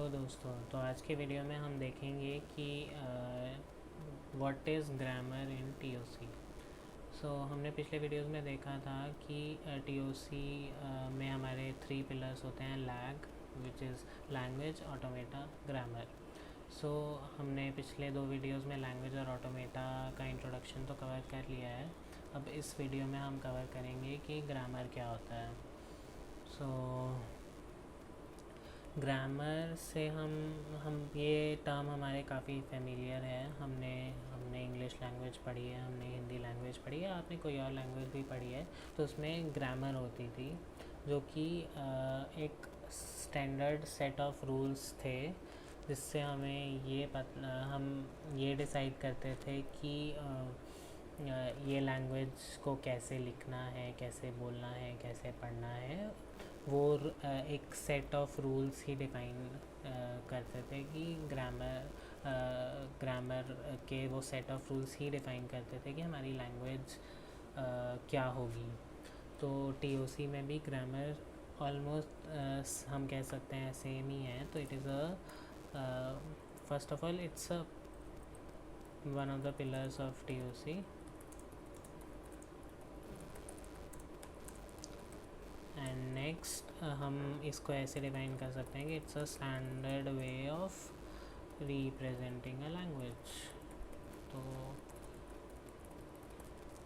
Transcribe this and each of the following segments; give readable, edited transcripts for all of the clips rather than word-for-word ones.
दोस्तों, तो आज के वीडियो में हम देखेंगे कि what is grammar in TOC. हमने पिछले वीडियोस में देखा था कि टीओसी में हमारे 3 पिलर्स होते हैं: lag, which is language, automata, grammar. हमने पिछले 2 वीडियोस में लैंग्वेज और ऑटोमेटा का इंट्रोडक्शन तो कवर कर लिया है। अब इस वीडियो में हम कवर करेंगे कि ग्रामर क्या होता है। ग्रामर से हम ये टर्म हमारे काफ़ी फेमिलियर है। हमने इंग्लिश लैंग्वेज पढ़ी है, हमने हिंदी लैंग्वेज पढ़ी है, आपने कोई और लैंग्वेज भी पढ़ी है तो उसमें ग्रामर होती थी, जो कि एक स्टैंडर्ड सेट ऑफ रूल्स थे जिससे हम ये डिसाइड करते थे कि ये लैंग्वेज को कैसे लिखना है, कैसे बोलना है, कैसे पढ़ना है। वो एक set of rules he define करते थे कि ग्रामर के वो set of rules he define करते थे कि हमारी लैंग्वेज क्या होगी। तो टीओसी में भी ग्रामर ऑलमोस्ट हम कह सकते हैं सेम ही है। तो it is first of all it's one of the pillars of TOC. And next हम इसको ऐसे डिफाइन कर सकते हैं कि it's a standard way of representing a language. तो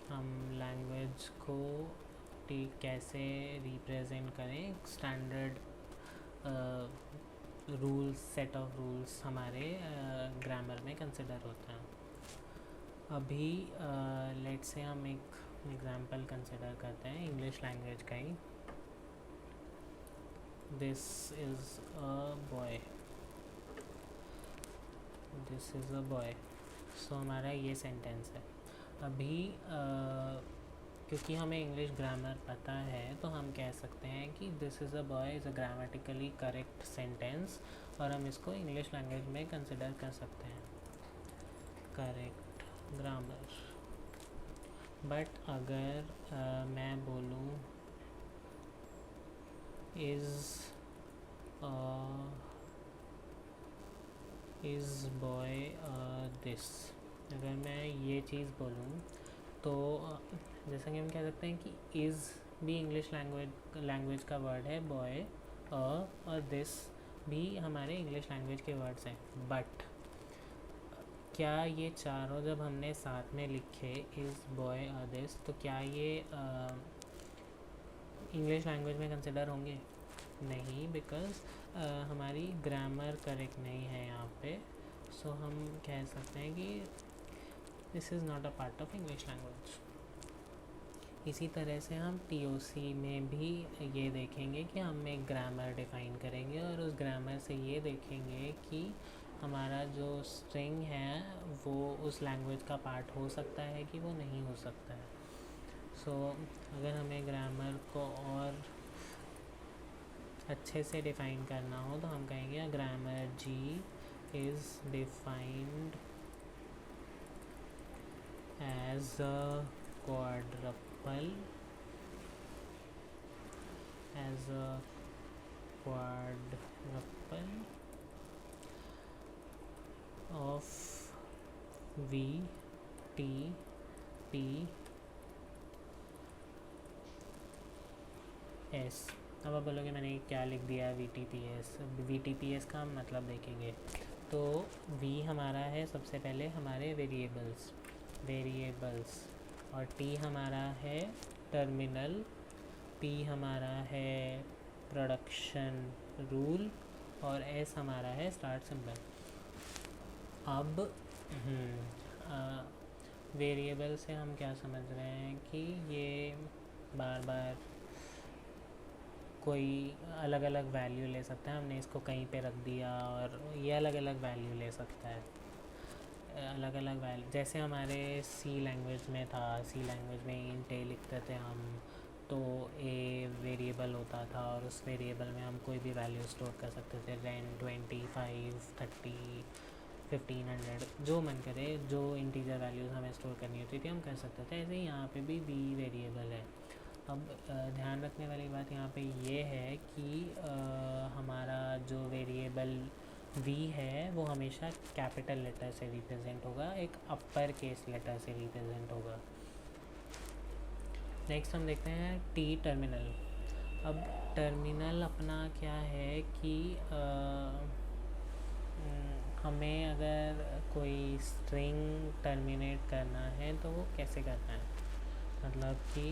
हम लैंग्वेज को कैसे रिप्रेजेंट करें, standard rules, set of rules हमारे ग्रामर में कंसिडर होते हैं। अभी लेट्स से हम एक एग्जांपल कंसिडर करते हैं इंग्लिश लैंग्वेज का ही। This is a boy, this is a boy. हमारा ये सेंटेंस है। अभी क्योंकि हमें इंग्लिश ग्रामर पता है तो हम कह सकते हैं कि this is a boy is a grammatically correct sentence, और हम इसको इंग्लिश लैंग्वेज में कंसिडर कर सकते हैं करेक्ट ग्रामर। बट अगर मैं बोलूँ इज़ बॉय दिस, अगर मैं ये चीज़ बोलूँ तो जैसा कि हम कह सकते हैं कि इज़ भी इंग्लिश लैंग्वेज का वर्ड है, बॉय और दिस भी हमारे इंग्लिश लैंग्वेज के वर्ड्स हैं। बट क्या ये चारों जब हमने साथ में लिखे इज़ बॉय और दिस, तो क्या ये इंग्लिश लैंग्वेज में कंसिडर होंगे? नहीं, बिकॉज हमारी ग्रामर करेक्ट नहीं है यहाँ पे। हम कह सकते हैं कि this is not a part of English language. इसी तरह से हम टीओसी में भी ये देखेंगे कि हम एक ग्रामर डिफ़ाइन करेंगे और उस ग्रामर से ये देखेंगे कि हमारा जो स्ट्रिंग है वो उस लैंग्वेज का पार्ट हो सकता है कि वो नहीं हो सकता है। अगर हमें ग्रामर को और अच्छे से डिफ़ाइन करना हो तो हम कहेंगे grammar G is defined as a quadruple of V T P S। अब आप बोलोगे मैंने क्या लिख दिया VTPS। VTPS का हम मतलब देखेंगे। तो V हमारा है सबसे पहले हमारे वेरिएबल्स, और T हमारा है टर्मिनल, P हमारा है प्रोडक्शन रूल, और S हमारा है स्टार्ट सिंबल। अब वेरिएबल से हम क्या समझ रहे हैं कि ये बार बार कोई अलग अलग वैल्यू ले सकता है। हमने इसको कहीं पे रख दिया और ये अलग अलग वैल्यू ले सकता है, अलग अलग वैल्यू। जैसे हमारे सी लैंग्वेज में था, सी लैंग्वेज में इंट ए लिखते थे हम, तो ए वेरिएबल होता था और उस वेरिएबल में हम कोई भी वैल्यू स्टोर कर सकते थे। 10, 25, 30, 1500, जो मन करे, जो इंटीजर वैल्यूज़ हमें स्टोर करनी होती थी हम कर सकते थे। ऐसे ही यहाँ पे भी वी वेरिएबल है। अब ध्यान रखने वाली बात यहाँ पे ये है कि हमारा जो वेरिएबल वी है वो हमेशा कैपिटल लेटर से रिप्रेजेंट होगा, एक अपर केस लेटर से रिप्रेजेंट होगा। नेक्स्ट हम देखते हैं टी टर्मिनल। अब टर्मिनल अपना क्या है कि हमें अगर कोई स्ट्रिंग टर्मिनेट करना है तो वो कैसे करना है, मतलब कि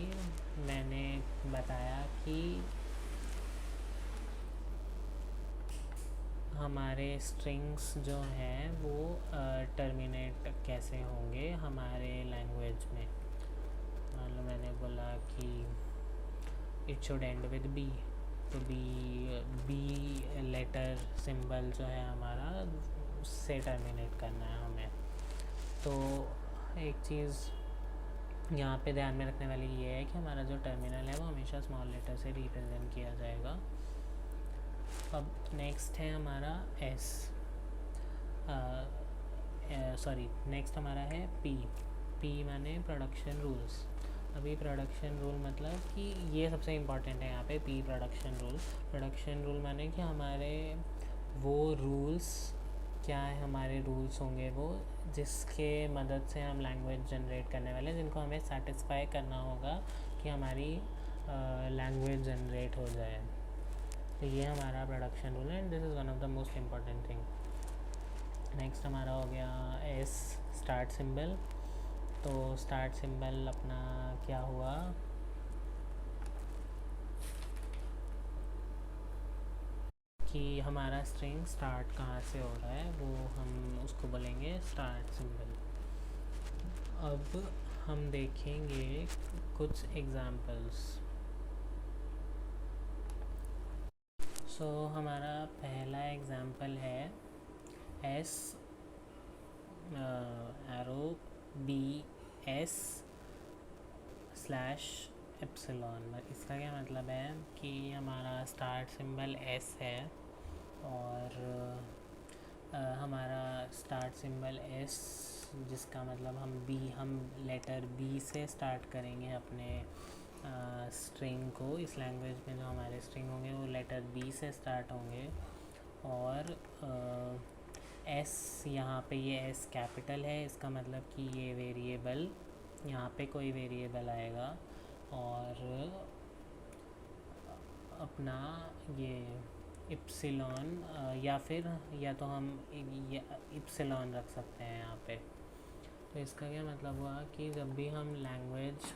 मैंने बताया कि हमारे स्ट्रिंग्स जो हैं वो टर्मिनेट कैसे होंगे हमारे लैंग्वेज में। मान लो मैंने बोला कि it should end with B, तो बी लेटर सिंबल जो है हमारा उससे टर्मिनेट करना है हमें। तो एक चीज़ यहाँ पे ध्यान में रखने वाली ये है कि हमारा जो टर्मिनल है वो हमेशा स्मॉल लेटर से रिप्रेजेंट किया जाएगा। अब नेक्स्ट है हमारा एस, सॉरी नेक्स्ट हमारा है पी। पी माने प्रोडक्शन रूल्स। अभी प्रोडक्शन रूल मतलब कि ये सबसे इम्पॉर्टेंट है यहाँ पे, P production rule. Production rule माने कि हमारे वो रूल्स क्या है, हमारे रूल्स होंगे वो जिसके मदद से हम लैंग्वेज जनरेट करने वाले हैं, जिनको हमें सेटिस्फाई करना होगा कि हमारी लैंग्वेज जनरेट हो जाए। तो ये हमारा प्रोडक्शन रूल है and this is one of the most important thing. Next हमारा हो गया एस, स्टार्ट सिंबल। तो स्टार्ट सिंबल अपना क्या हुआ कि हमारा स्ट्रिंग स्टार्ट कहाँ से हो रहा है वो हम उसको बोलेंगे स्टार्ट सिंबल। अब हम देखेंगे कुछ एग्जांपल्स। सो हमारा पहला एग्जांपल है S arrow B S slash epsilon. इसका क्या मतलब है कि हमारा स्टार्ट सिंबल एस है और हमारा स्टार्ट सिंबल एस, जिसका मतलब हम लेटर बी से स्टार्ट करेंगे अपने स्ट्रिंग को। इस लैंग्वेज में जो हमारे स्ट्रिंग होंगे वो लेटर बी से स्टार्ट होंगे और एस, यहाँ पे ये एस कैपिटल है, इसका मतलब कि ये वेरिएबल, यहाँ पे कोई वेरिएबल आएगा और अपना ये इप्सिलॉन या तो हम इप्सिलॉन रख सकते हैं यहाँ पे। तो इसका क्या मतलब हुआ कि जब भी हम लैंग्वेज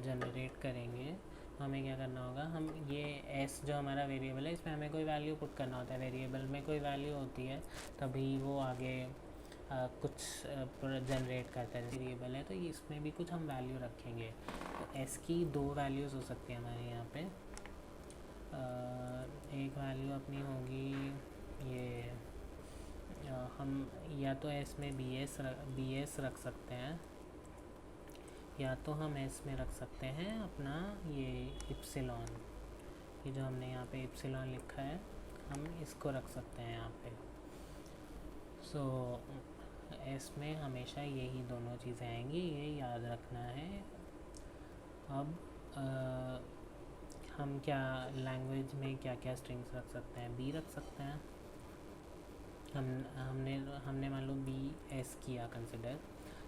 जनरेट करेंगे हमें क्या करना होगा, हम ये एस जो हमारा वेरिएबल है इसमें हमें कोई वैल्यू पुट करना होता है। वेरिएबल में कोई वैल्यू होती है तभी वो आगे कुछ जनरेट करता है। वेरिएबल है तो इसमें भी कुछ हम वैल्यू रखेंगे। तो एस की दो वैल्यूज़ हो सकती है हमारे यहाँ पे। एक वैल्यू अपनी होगी ये, हम या तो एस में बी एस रख सकते हैं या तो हम एस में रख सकते हैं अपना ये इप्सिलॉन। ये जो हमने यहाँ पे इप्सिलॉन लिखा है हम इसको रख सकते हैं यहाँ पे। सो एस में हमेशा यही दोनों चीज़ें आएंगी, ये याद रखना है। अब हम क्या लैंग्वेज में क्या क्या स्ट्रिंग्स रख सकते हैं, बी रख सकते हैं। हमने मान लो बी एस किया कंसिडर।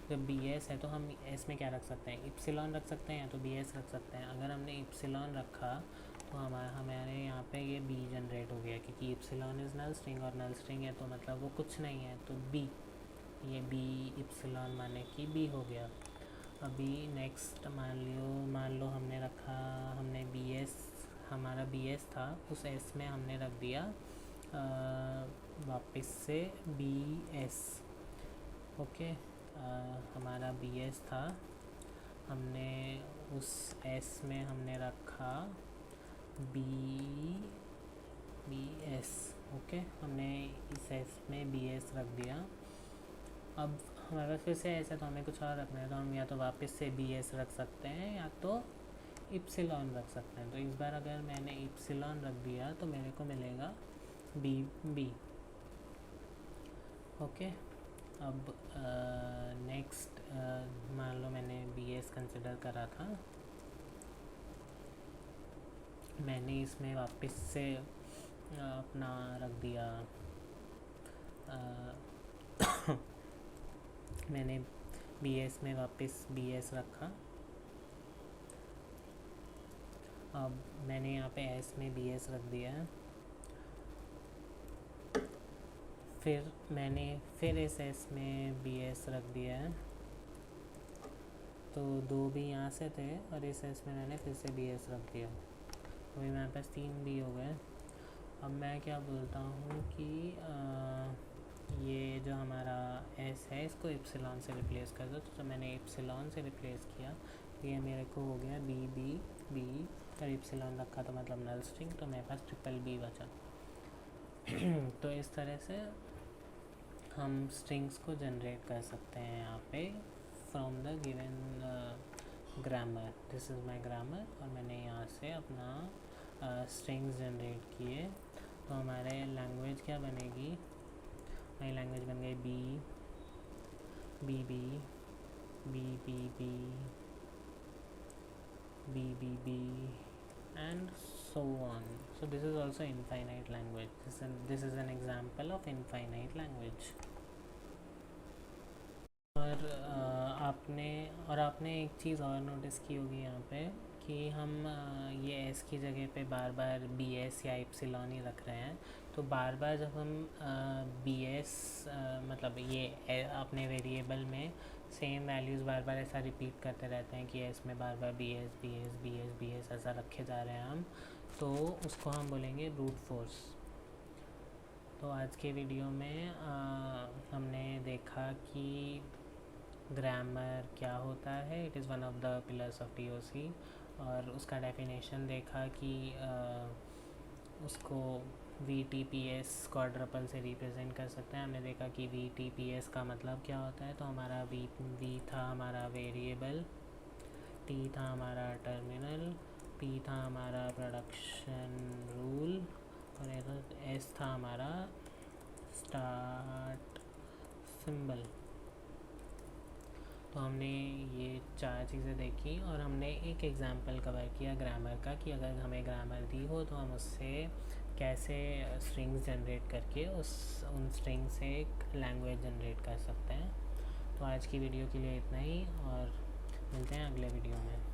जब बी एस है तो हम एस में क्या रख सकते हैं, इप्सिलॉन रख सकते हैं या तो बी एस रख सकते हैं। अगर हमने इप्सिलॉन रखा तो हमारे यहाँ पे ये बी जनरेट हो गया, क्योंकि इप्सिलॉन इज़ नल स्ट्रिंग और नल स्ट्रिंग है तो मतलब वो कुछ नहीं है, तो बी, ये बी इप्सिलॉन माने कि बी हो गया। अभी नेक्स्ट मान लो हमने बी एस, हमारा बी एस था, उस एस में हमने रख दिया वापस से बी एस। ओके, हमारा बी एस था, हमने उस एस में हमने रखा बी एस। ओके, हमने इस एस में बी एस रख दिया। अब हमारे पास फिर से ऐसा तो हमें कुछ और रखना है, तो हम या तो वापस से बी एस रख सकते हैं या तो इप्सिलॉन रख सकते हैं। तो इस बार अगर मैंने इप्सिलॉन रख दिया तो मेरे को मिलेगा बी। ओके, अब नेक्स्ट मान लो मैंने बी एस कंसिडर करा था, मैंने इसमें वापस से अपना रख दिया। मैंने बीएस में वापस बीएस रखा। अब मैंने यहाँ पे एस में बीएस रख दिया है। फिर मैंने फिर इस एस में बीएस रख दिया है, तो 2 भी यहाँ से थे और इस एस में मैंने फिर से बीएस रख दिया। अभी मेरे पास 3 भी हो गए। अब मैं क्या बोलता हूँ कि ये जो हमारा एस है इसको इप्सिलॉन से रिप्लेस कर दो। तो मैंने इप्सिलॉन से रिप्लेस किया, ये मेरे को हो गया बी बी बी, और इप्सिलॉन रखा तो मतलब नल स्ट्रिंग, तो मेरे पास ट्रिपल बी बचा। तो इस तरह से हम स्ट्रिंग्स को जनरेट कर सकते हैं यहाँ पे from the given grammar. This is my grammar, और मैंने यहाँ से अपना स्ट्रिंग्स जनरेट किए। तो हमारे लैंग्वेज क्या बनेगी? हमारी लैंग्वेज बन गई बी बी बी बी बी बी बी बी बी and so on. So this is also infinite language. This is an example of infinite language. और आपने एक चीज़ और नोटिस की होगी यहाँ पे कि हम ये एस की जगह पे बार बार बी एस या इप्सिलॉन ही रख रहे हैं। तो बार बार जब हम बी एस मतलब ये अपने वेरिएबल में सेम वैल्यूज़ बार बार ऐसा रिपीट करते रहते हैं कि एस में बार बार B S B S B S B S ऐसा रखे जा रहे हैं हम, तो उसको हम बोलेंगे ब्रूट फोर्स। तो आज के वीडियो में हमने देखा कि ग्रामर क्या होता है, it is one of the pillars of TOC, और उसका डेफिनेशन देखा कि उसको we T P S quadruple से रिप्रेजेंट कर सकते हैं। हमने देखा कि वी टी पी एस का मतलब क्या होता है। तो हमारा वी था हमारा वेरिएबल, टी था हमारा टर्मिनल, पी था हमारा प्रोडक्शन रूल, और एस था हमारा स्टार्ट सिंबल। तो हमने ये 4 चीज़ें देखी, और हमने एक एग्जांपल कवर किया ग्रामर का कि अगर हमें ग्रामर दी हो तो हम उससे कैसे स्ट्रिंग्स जनरेट करके उन स्ट्रिंग से एक लैंग्वेज जनरेट कर सकते हैं। तो आज की वीडियो के लिए इतना ही, और मिलते हैं अगले वीडियो में।